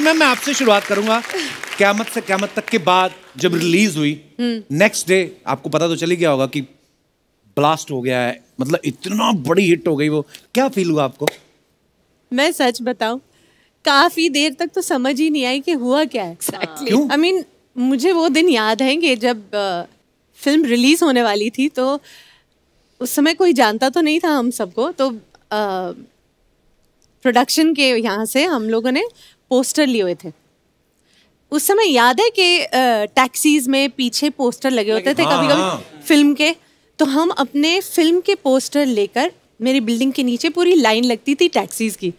Ma'am मैं आपसे शुरुआत करूंगा। क़यामत से क़यामत तक के बाद जब रिलीज हुई, नेक्स्ट डे आपको पता तो चली गया होगा कि ब्लास्ट हो गया है, मतलब इतना बड़ी हिट हो गई वो, क्या फील हुआ आपको? मैं सच बताऊं, काफी देर तक तो समझ ही नहीं आई कि हुआ क्या है एक्चुअली। आई मीन मुझे वो दिन याद है कि जब फिल्म रिलीज होने वाली थी, तो उस समय कोई जानता तो नहीं था हम सबको, तो प्रोडक्शन के यहाँ से हम लोगों ने पोस्टर लिए हुए थे। उस समय याद है कि टैक्सीज में पीछे पोस्टर लगे होते थे कभी कभी फिल्म के, तो हम अपने फिल्म के पोस्टर लेकर, मेरी बिल्डिंग के नीचे पूरी लाइन लगती थी टैक्सीज की,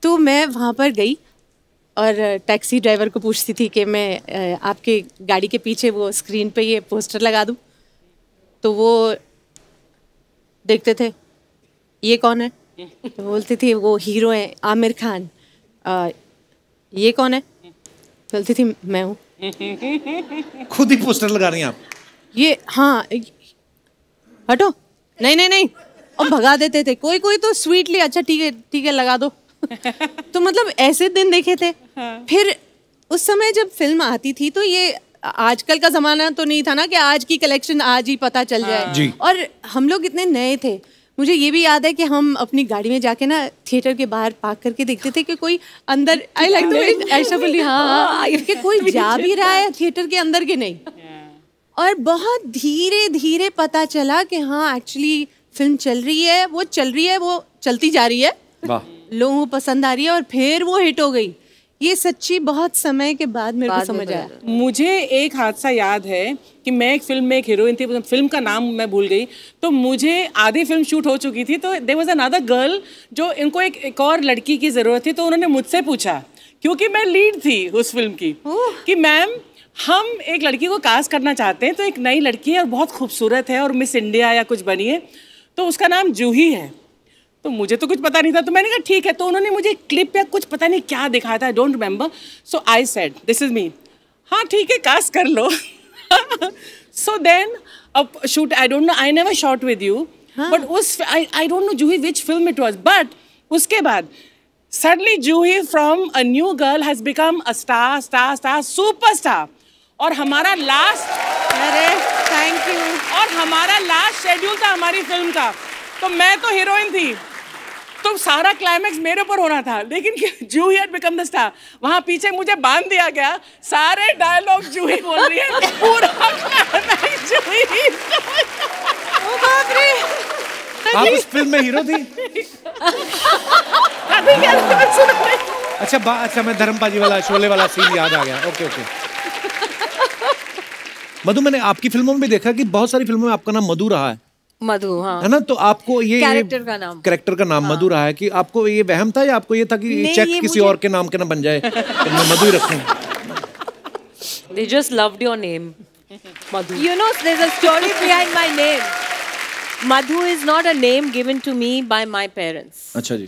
तो मैं वहाँ पर गई और टैक्सी ड्राइवर को पूछती थी कि मैं आपके गाड़ी के पीछे वो स्क्रीन पे ये पोस्टर लगा दूँ, तो वो देखते थे ये कौन है, तो बोलती थी वो हीरो है आमिर खान। ये कौन है, बोलती थी मैं हूँ। खुद ही पोस्टर लगा रही हैं आप? ये हाँ, हटो, नहीं नहीं नहीं, और भगा देते थे। कोई कोई तो स्वीटली अच्छा ठीक है लगा दो। तो मतलब ऐसे दिन देखे थे। फिर उस समय जब फिल्म आती थी तो ये आजकल का जमाना तो नहीं था ना कि आज की कलेक्शन आज ही पता चल जाए, और हम लोग इतने नए थे। मुझे ये भी याद है कि हम अपनी गाड़ी में जाके ना थिएटर के बाहर पार्क करके देखते थे कि कोई अंदर, आई लाइक द ऐसा बोली, हाँ कि कोई जा भी रहा है थिएटर के अंदर के नहीं। और बहुत धीरे धीरे पता चला कि हाँ एक्चुअली फिल्म चल रही है, वो चलती जा रही है, लोगों को पसंद आ रही है, और फिर वो हिट हो गई। ये सच्ची बहुत समय के बाद मेरे को समझ आया। मुझे एक हादसा याद है कि मैं एक फिल्म में एक हीरोइन थी, फिल्म का नाम मैं भूल गई, तो मुझे आधी फिल्म शूट हो चुकी थी, तो देयर वाज अनदर गर्ल जो इनको एक और लड़की की ज़रूरत थी, तो उन्होंने मुझसे पूछा, क्योंकि मैं लीड थी उस फिल्म की, कि मैम हम एक लड़की को कास्ट करना चाहते हैं, तो एक नई लड़की है और बहुत खूबसूरत है और मिस इंडिया या कुछ बनी है, तो उसका नाम जूही है। तो मुझे तो कुछ पता नहीं था, तो मैंने कहा ठीक है। तो उन्होंने मुझे क्लिप या कुछ पता नहीं क्या दिखाया था, I don't remember, so I said this is me, हाँ ठीक है कास्ट कर लो। सो देन अब shoot, I don't know, I never shot with you, but उस I don't know Juhi which film it was, but उसके बाद suddenly Juhi from a new girl has become a star superstar, और हमारा last, अरे thank you, और हमारा last schedule था हमारी फिल्म का, तो मैं तो हीरोइन थी, तो सारा क्लाइमैक्स मेरे ऊपर होना था, लेकिन जूही हैड बिकम द स्टार। वहाँ पीछे मुझे बांध दिया गया, सारे डायलॉग जूही बोल रही है, पूरा क्लाइमैक्स जूही। ओ बाप रे, आप उस फिल्म में हीरो थी? अच्छा मैं धर्मपाजी वाला शोले वाला सीन याद आ गया। ओके। मधु, मैंने आपकी फिल्मों में भी देखा कि बहुत सारी फिल्मों में आपका नाम मधु रहा है। मधु, हाँ, है ना, तो आपको ये कैरेक्टर का नाम मधु रहा है, कि आपको ये वहम था या आपको ये था कि चेक किसी और के नाम के ना बन जाए, तो मैं मधु ही रखूं? They just loved your name, Madhu. You know, there's a story behind my name. Madhu is not a name given to me by my parents. अच्छा जी।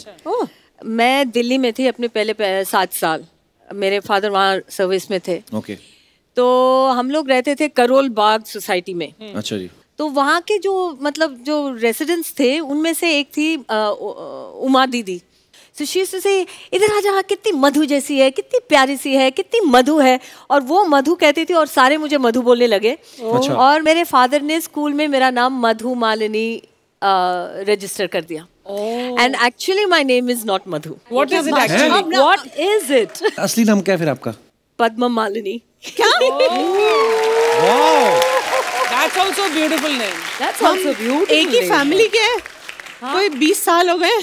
मैं दिल्ली में थी अपने पहले 7 साल, मेरे फादर वहाँ सर्विस में थे। ओके। तो हम लोग रहते थे करोल बाग सोसाइटी में। अच्छा जी। तो वहाँ के जो जो रेसिडेंट्स थे, उनमें से एक थी उमा दीदी। So she used to say, इधर आ जा, कितनी मधु जैसी है, कितनी प्यारी सी है, कितनी मधु है, और वो मधु कहती थी और सारे मुझे मधु बोलने लगे। अच्छा। और मेरे फादर ने स्कूल में मेरा नाम मधु मालिनी रजिस्टर कर दिया। And actually my name is not Madhu. What is it actually? What is it? असली नाम क्या है फिर आपका? पद्मा मालिनी। क्या? Wow! That's also a beautiful name. That's also beautiful. एक ही फैमिली के हैं, कोई 20 साल हो गए,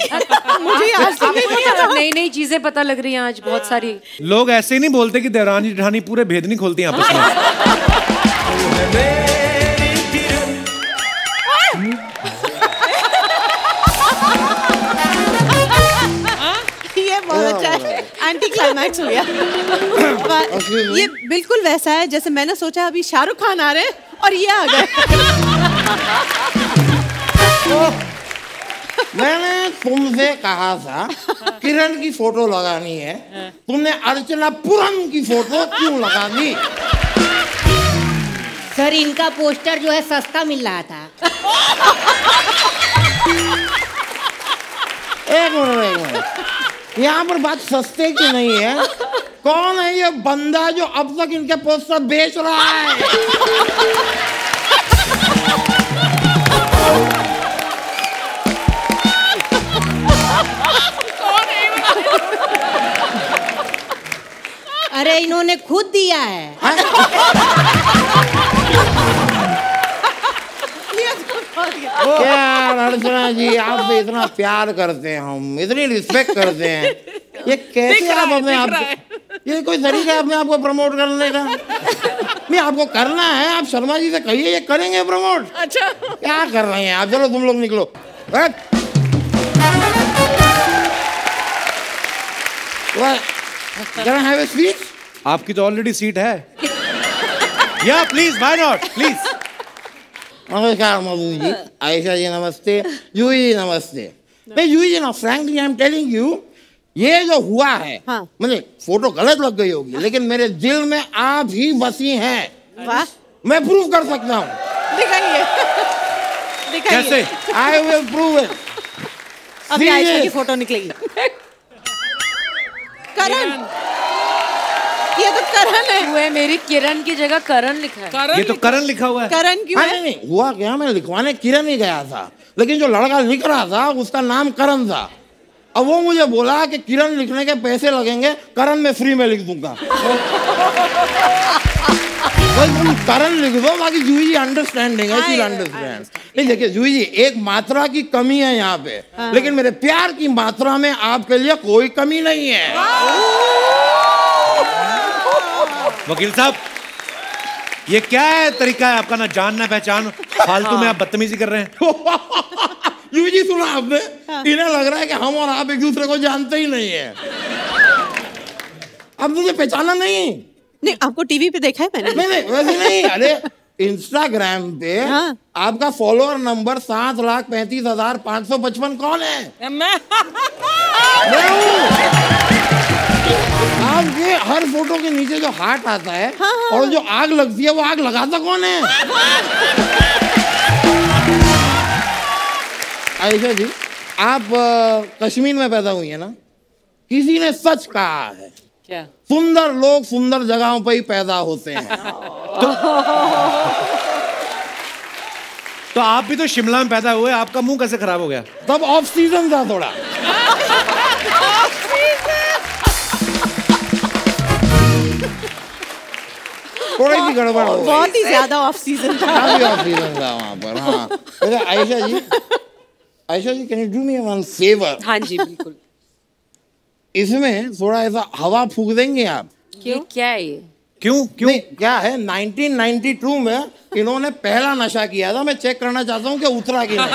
मुझे आज तक नहीं पता। नई चीजें पता लग रही हैं आज बहुत सारी। लोग ऐसे ही नहीं बोलते कि देवरानी जेठानी पूरे भेद नहीं खोलती आपस में। ये बहुत अच्छा है, एंटी क्लाइमैक्स हो गया। ये बिल्कुल वैसा है जैसे मैंने सोचा अभी शाहरुख खान आ रहे हैं और ये आ गए। मैंने तुमसे कहा था किरण की फोटो लगानी है, तुमने अर्चना पुरम की फोटो क्यों लगा दी? सर इनका पोस्टर जो है सस्ता मिल रहा था। एक मिनट यहाँ पर बात सस्ते की नहीं है। कौन है ये बंदा जो अब तक इनके पोस्टर बेच रहा है? अरे इन्होंने खुद दिया है। क्या अर्चना जी, आपसे इतना प्यार करते हैं हम, इतनी रिस्पेक्ट करते हैं, ये कैसे आप अपने आप, ये कोई तरीका है अपने आप को प्रमोट करने का? नहीं, आपको करना है, आप शर्मा जी से कहिए, ये करेंगे प्रमोट। अच्छा क्या कर रहे हैं आप? चलो तुम लोग निकलो। Can I have a seat? आपकी तो ऑलरेडी सीट है। या प्लीज, व्हाई नॉट, प्लीज। नमस्कार मधु जी, आयशा जी नमस्ते, यूही जी नमस्ते। नहीं यूही जी ना, frankly I am telling you, ये जो हुआ है, हाँ। मुझे फोटो गलत लग गई होगी, लेकिन मेरे दिल में आप ही बसी हैं। वाह, मैं प्रूव कर सकता हूँ। दिखाइए दिखाइए। कैसे? I will prove it. अभी आयशा की फोटो निकलेगी। करण, ये तो करण है। हुए मेरी किरण की जगह करण लिखा है। ये तो करण लिखा हुआ है। करण क्यों है? नहीं, हुआ क्या, मैं लिखवाने किरण ही गया था, लेकिन जो लड़का लिख रहा था उसका नाम करण था। अब वो मुझे बोला कि किरण लिखने के पैसे लगेंगे, करण मैं फ्री में लिख दूंगा। तुम करण लिख दो, बाकी जूही जी अंडरस्टैंडिंग है, शी अंडरस्टैंड। नहीं देखिए जूही जी, एक मात्रा की कमी है यहाँ पे, लेकिन मेरे प्यार की मात्रा में आपके लिए कोई कमी नहीं है। वकील साहब, ये क्या है तरीका है आपका, ना जान ना पहचान, फालतू में आप बदतमीजी कर रहे हैं। जूही जी सुना आपने, इन्हें लग रहा है कि हम और आप एक दूसरे को जानते ही नहीं है। अब मुझे पहचाना नहीं। नहीं, आपको टीवी पे देखा है मैंने। नहीं वैसे नहीं, अरे इंस्टाग्राम पे हाँ। आपका फॉलोअर नंबर 7,35,555 कौन है? मैं मैं हूँ। आपके हर फोटो के नीचे जो हार्ट आता है, हाँ। और जो आग लगती है, वो आग लगाता कौन है? आयशा जी, आप कश्मीर में पैदा हुई है ना? किसी ने सच कहा है, क्या? सुंदर लोग सुंदर जगहों पर ही पैदा होते हैं। तो आप भी तो शिमला में पैदा हुए, आपका मुंह कैसे खराब हो गया? तब ऑफ सीजन था थोड़ा। थोड़ी सी गड़बड़ हो गई। बहुत ही ज्यादा ऑफ सीजन था। काफी ऑफ सीजन था वहाँ पर। हाँ वैसे Ayesha ji can you do me one favour? हाँ जी बिल्कुल। इसमें थोड़ा ऐसा हवा फूक देंगे आप? क्यों, क्या है ये? क्यों क्यों? नहीं, क्या है, 1992 में इन्होंने पहला नशा किया था, मैं चेक करना चाहता हूँ कि उतरा कि नहीं।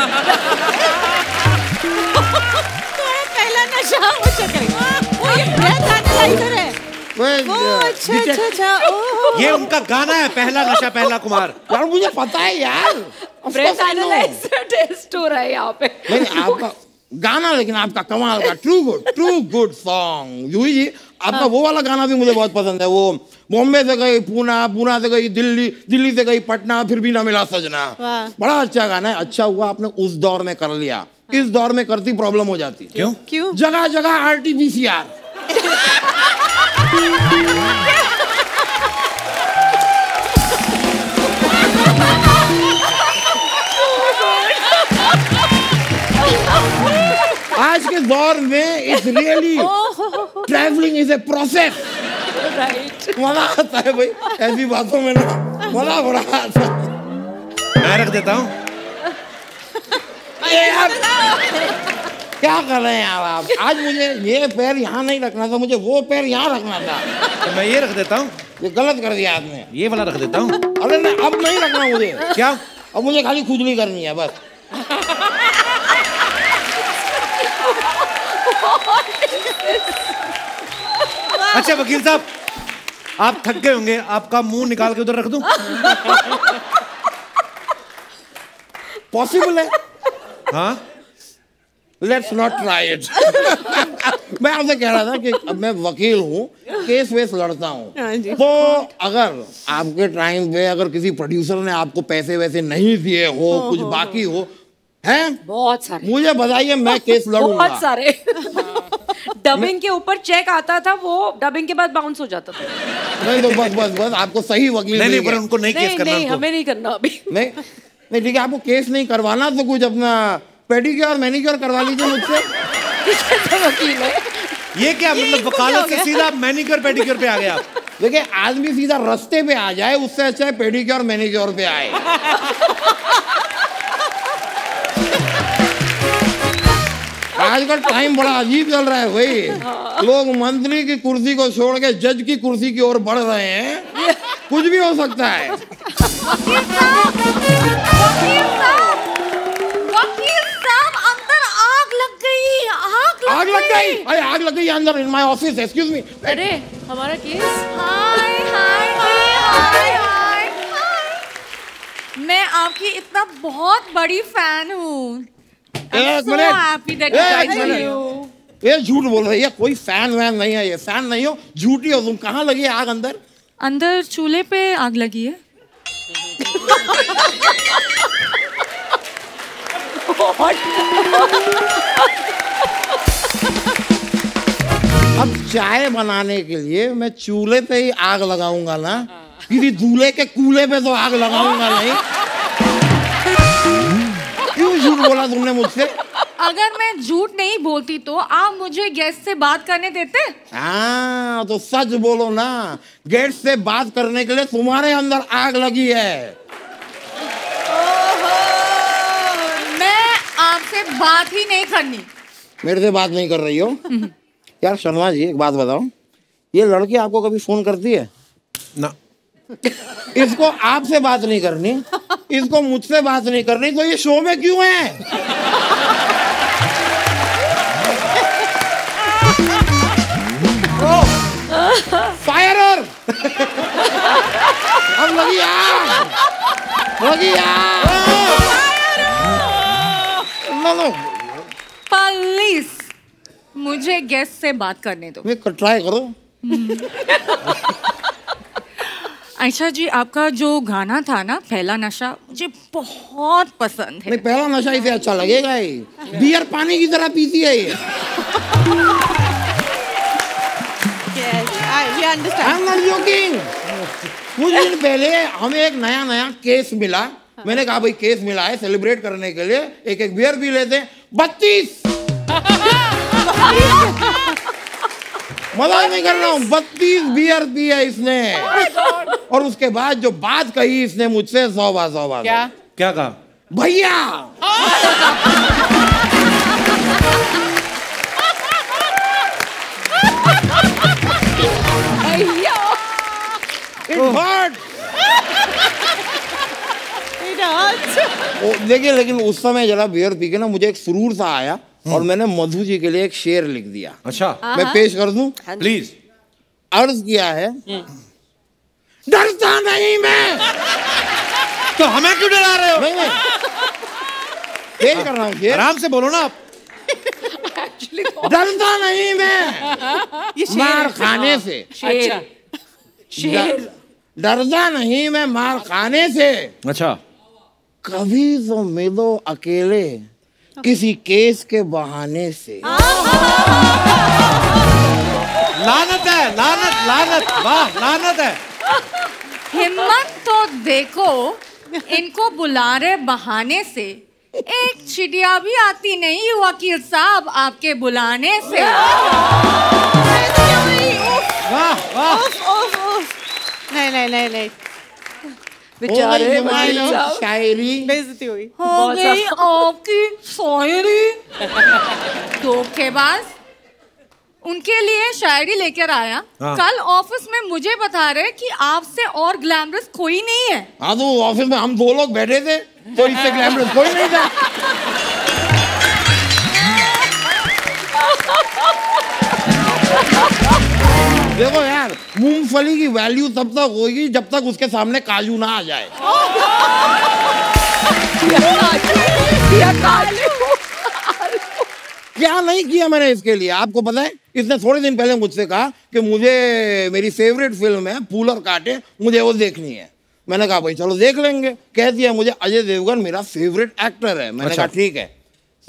पहला नशा वो चक्कर, वो ये ब्रेथ एनालाइजर है। वो अच्छा ओह, ये उनका गाना है, पहला नशा पहला कुमार। यार मुझे पता है यार, ब्रेथ एनालाइजर टेस्ट हो रहा है यहाँ पे। नहीं आपका गाना, लेकिन आपका कमाल का ट्रू गुड सॉन्ग। यूही जी, आपका वो वाला गाना भी मुझे बहुत पसंद है, वो बॉम्बे से गई पूना, पूना से गई दिल्ली, दिल्ली से गई पटना, फिर भी ना मिला सजना। बड़ा अच्छा गाना है। अच्छा हुआ आपने उस दौर में कर लिया, इस दौर में करती प्रॉब्लम हो जाती। क्यों क्यों? जगह जगह RT-PCR। आज के दौर में it's really travelling is a process. मजा आता है भाई ऐसी बातों में ना, मजा बड़ा आता है। मैं रख देता हूँ। यार क्या कर रहे हैं यार आप? आज मुझे ये पैर यहाँ नहीं रखना था, मुझे वो पैर यहाँ रखना था। तो मैं ये रख देता हूँ, ये गलत कर दिया आपने। ये वाला रख देता हूँ। अरे नहीं, अब नहीं रखना मुझे। क्या? अब मुझे खाली खुजली करनी है बस। अच्छा वकील साहब, आप थक गए होंगे, आपका मुंह निकाल के उधर रख दूं? पॉसिबल है? हाँ, लेट्स नॉट ट्राई इट। मैं आपसे कह रहा था कि अब मैं वकील हूँ, केस वेस लड़ता हूँ, तो अगर आपके टाइम पे अगर किसी प्रोड्यूसर ने आपको पैसे वैसे नहीं दिए हो, कुछ बाकी हो, हैं? बहुत सारे। मुझे बताइए, मैं केस लड़ूंगा। बहुत सारे। डबिंग के ऊपर चेक आता था, वो डबिंग के बाद बाउंस हो जाता था। नहीं तो बस आपको सही वकील नहीं मिल पर गया। उनको नहीं केस करना नहीं, उनको। हमें नहीं करना अभी। नहीं नहीं ठीक है, आपको केस नहीं करवाना तो कुछ अपना पेडिक्योर और मैनिक्योर करवा लीजिए मुझसे। वकील है। ये क्या मतलब वकालत से सीधा मैनिक्योर पेडिक्योर पे आ गया आप? देखिए आदमी सीधा रास्ते पे आ जाए उससे अच्छा है पेडिक्योर मैनिक्योर पे आए। आजकल टाइम बड़ा अजीब चल रहा है भाई। लोग मंत्री की कुर्सी को छोड़ के जज की कुर्सी की ओर बढ़ रहे हैं। कुछ भी हो सकता है। वकील साहब अंदर आग लग गई, आग लग गई, अरे आग लग गई अंदर in my office, excuse me. अरे हमारा केस। हाय हाय हाय हाय। मैं आपकी इतना बहुत बड़ी फैन हूँ। एक So happy that you guys are here. ये झूठ बोल रही है, कोई फैन वैन नहीं है, ये फैन नहीं हो, झूठी हो तुम। कहाँ लगी है आग अंदर? अंदर चूल्हे पे आग लगी है। अब चाय बनाने के लिए मैं चूल्हे पे ही आग लगाऊंगा ना, किसी दूल्हे के कूल्हे पे तो आग लगाऊंगा नहीं। क्यों झूठ बोला तुमने मुझसे? अगर मैं झूठ नहीं बोलती तो आप मुझे गेस्ट से बात करने देते? हाँ तो सच बोलो ना, गेट से बात करने के लिए तुम्हारे अंदर आग लगी है। मैं आपसे बात ही नहीं करनी। मेरे से बात नहीं कर रही हो? यार शर्मा जी एक बात बताओ, ये लड़की आपको कभी फोन करती है? ना। इसको आपसे बात नहीं करनी, इसको मुझसे बात नहीं करनी, तो ये शो में क्यों है? फायरर! अब लगी आग! लगी आग! नो प्लीज मुझे गेस्ट से बात करने दो। ट्राई करो। आयशा जी, आपका जो गाना था ना पहला नशा, मुझे बहुत पसंद है। नहीं पहला नशा इसे अच्छा लगेगा ही, बियर पानी की तरह पीती है ये। We understand. I'm not joking. कुछ दिन पहले हमें एक नया केस मिला। मैंने कहा भाई केस मिला है, सेलिब्रेट करने के लिए एक एक बियर पी लेते हैं। 32 मजाक नहीं कर रहा हूँ, 32 बियर पी है इसने। और उसके बाद जो बात कही इसने मुझसे 100 बार। क्या क्या कहा? भैया देखिए लेकिन उस समय जरा बियर पी के ना मुझे एक सुरूर सा आया और मैंने मधु जी के लिए एक शेर लिख दिया। अच्छा मैं पेश कर दूं? प्लीज। अर्ज किया है, डरता नहीं मैं। तो हमें क्यों डरा रहे हो? नहीं पेश कर रहा हूँ शेर। आराम से बोलो ना आप। डरता नहीं मैं मार खाने से। अच्छा डरता नहीं मैं मार खाने से, अच्छा कभी तो मिलो अकेले किसी केस के बहाने से। लानत है, लानत, वाह लानत है। हिम्मत तो देखो, इनको बुला रहे बहाने से, एक चिड़िया भी आती नहीं वकील साहब आपके बुलाने से। वाह वाह। नहीं बेचारे शायरी बेइज्जती हुई। हो गई आपकी शायरी। धोखेबाज उनके लिए शायरी लेकर आया। हाँ। कल ऑफिस में मुझे बता रहे कि आपसे और ग्लैमरस कोई नहीं है। हाँ तो ऑफिस में हम 2 लोग बैठे थे तो इससे ग्लैमरस कोई नहीं था। देखो यार, मूंगफली की वैल्यू तब तक होगी जब तक उसके सामने काजू ना आ जाए। क्या नहीं किया मैंने इसके लिए, आपको पता है? इसने थोड़े दिन पहले मुझसे कहा कि मुझे मेरी फेवरेट फिल्म है फूल और कांटे, मुझे वो देखनी है। मैंने कहा भाई चलो देख लेंगे। कह दिया मुझे अजय देवगन मेरा फेवरेट एक्टर है। मैंने कहा ठीक है।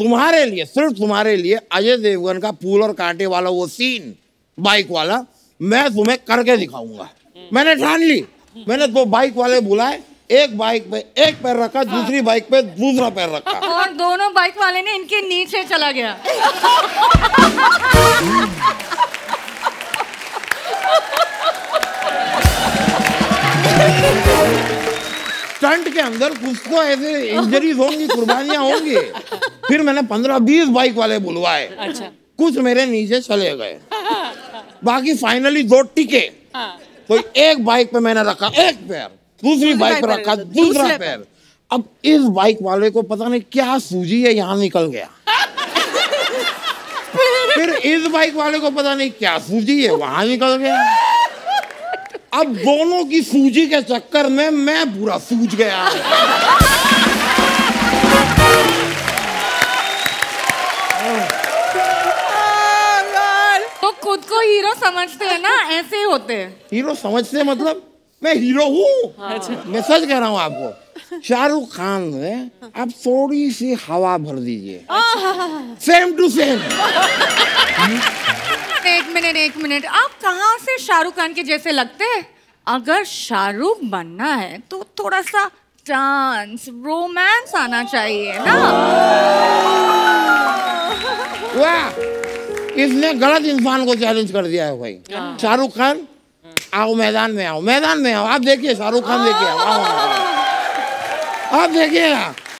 तुम्हारे लिए, सिर्फ तुम्हारे लिए अजय देवगन का फूल और कांटे वाला वो सीन बाइक वाला मैं तुम्हें करके दिखाऊंगा। मैंने ठान ली। मैंने 2 बाइक वाले बुलाए, एक बाइक पे एक पैर रखा, दूसरी बाइक पे दूसरा पैर रखा, और दोनों बाइक वाले ने इनके नीचे चला गया। स्टंट के अंदर कुछ तो ऐसे इंजरीज होंगी, कुर्बानियां होंगी। फिर मैंने 15-20 बाइक वाले बुलवाए। अच्छा। कुछ मेरे नीचे चले गए, बाकी फाइनली 2 टिके। तो एक बाइक पे मैंने रखा एक पैर, दूसरी बाइक पे रखा दूसरा पैर। अब इस बाइक वाले को पता नहीं क्या सूजी है, यहाँ निकल गया। फिर इस बाइक वाले को पता नहीं क्या सूजी है, वहां निकल गया। अब दोनों की सूजी के चक्कर में मैं पूरा सूज गया। तो खुद को हीरो समझते हैं ना, ऐसे ही होते हैं। हीरो समझते मतलब मैं हीरो हूँ। मैं सच कह रहा हूँ आपको। शाहरुख खान ने आप थोड़ी सी हवा भर दीजिए, सेम टू सेम। एक मिनट, आप कहाँ से शाहरुख खान के जैसे लगते हैं? अगर शाहरुख बनना है तो थोड़ा सा डांस, रोमांस आना चाहिए ना। वाह, इसने गलत इंसान को चैलेंज कर दिया है भाई। शाहरुख खान आओ मैदान में, आओ मैदान में, आओ। आप देखिए शाहरुख खान, देखिए आप देखिएगा